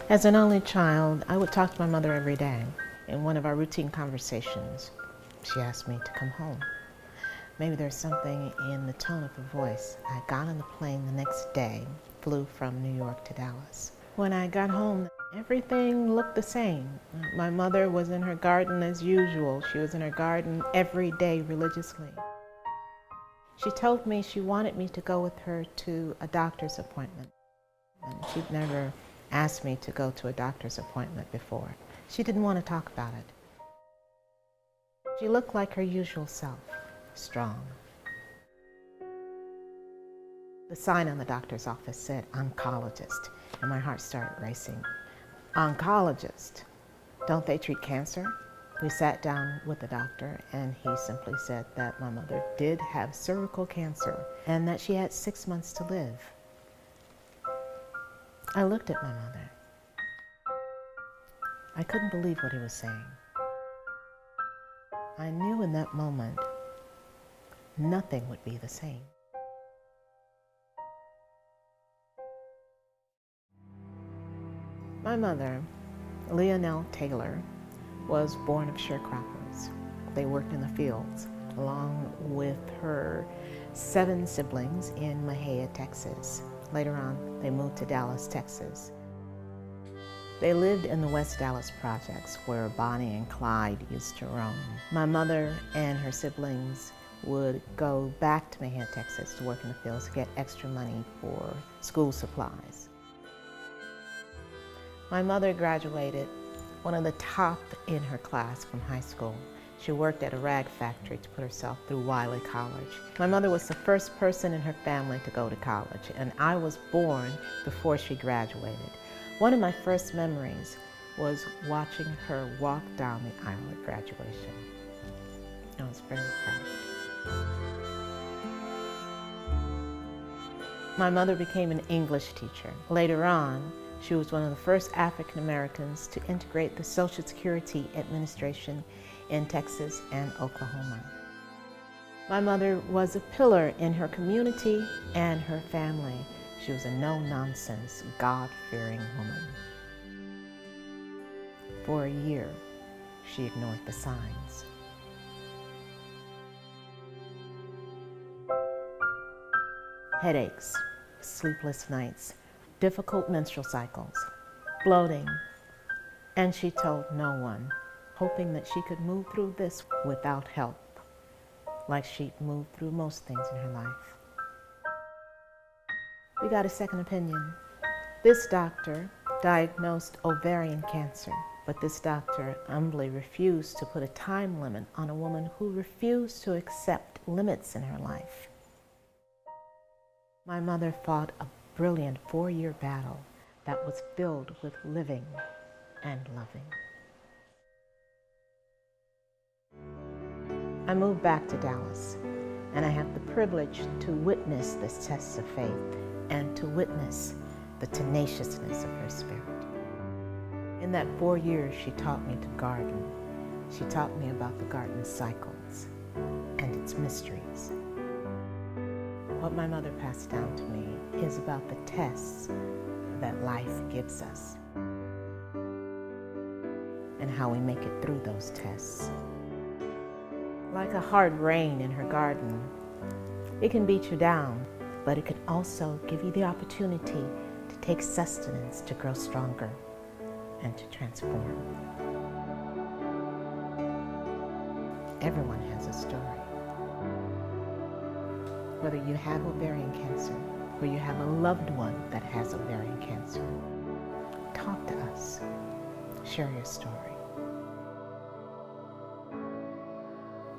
As an only child, I would talk to my mother every day. In one of our routine conversations, she asked me to come home. Maybe there's something in the tone of her voice. I got on the plane the next day, flew from New York to Dallas. When I got home, everything looked the same. My mother was in her garden as usual. She was in her garden every day religiously. She told me she wanted me to go with her to a doctor's appointment. And she'd never asked me to go to a doctor's appointment before. She didn't want to talk about it. She looked like her usual self, strong. The sign on the doctor's office said oncologist, and my heart started racing. Oncologist? Don't they treat cancer? We sat down with the doctor, and he simply said that my mother did have cervical cancer and that she had 6 months to live. I looked at my mother. I couldn't believe what he was saying. I knew in that moment nothing would be the same. My mother, Leannell Taylor, was born of sharecroppers. They worked in the fields, along with her 7 siblings in Mahia, Texas. Later on, they moved to Dallas, Texas. They lived in the West Dallas projects where Bonnie and Clyde used to roam. My mother and her siblings would go back to Mahia, Texas to work in the fields to get extra money for school supplies. My mother graduated one of the top in her class from high school. She worked at a rag factory to put herself through Wiley College. My mother was the first person in her family to go to college, and I was born before she graduated. One of my first memories was watching her walk down the aisle at graduation. I was very proud. My mother became an English teacher. Later on, she was one of the first African Americans to integrate the Social Security Administration in Texas and Oklahoma. My mother was a pillar in her community and her family. She was a no-nonsense, God-fearing woman. For a year, she ignored the signs. Headaches, sleepless nights, difficult menstrual cycles, bloating, and she told no one, hoping that she could move through this without help, like she'd moved through most things in her life. We got a second opinion. This doctor diagnosed ovarian cancer, but this doctor humbly refused to put a time limit on a woman who refused to accept limits in her life. My mother fought a brilliant 4-year battle that was filled with living and loving. I moved back to Dallas, and I have the privilege to witness this test of faith and to witness the tenaciousness of her spirit. In that 4 years, she taught me to garden. She taught me about the garden cycles and its mysteries. What my mother passed down to me is about the tests that life gives us and how we make it through those tests. Like a hard rain in her garden, it can beat you down, but it can also give you the opportunity to take sustenance to grow stronger and to transform. Everyone has a story. Whether you have ovarian cancer or you have a loved one that has ovarian cancer, talk to us. Share your story.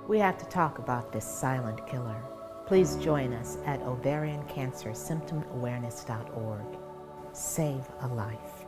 We have to talk about this silent killer. Please join us at ovariancancersymptomawareness.org. Save a life.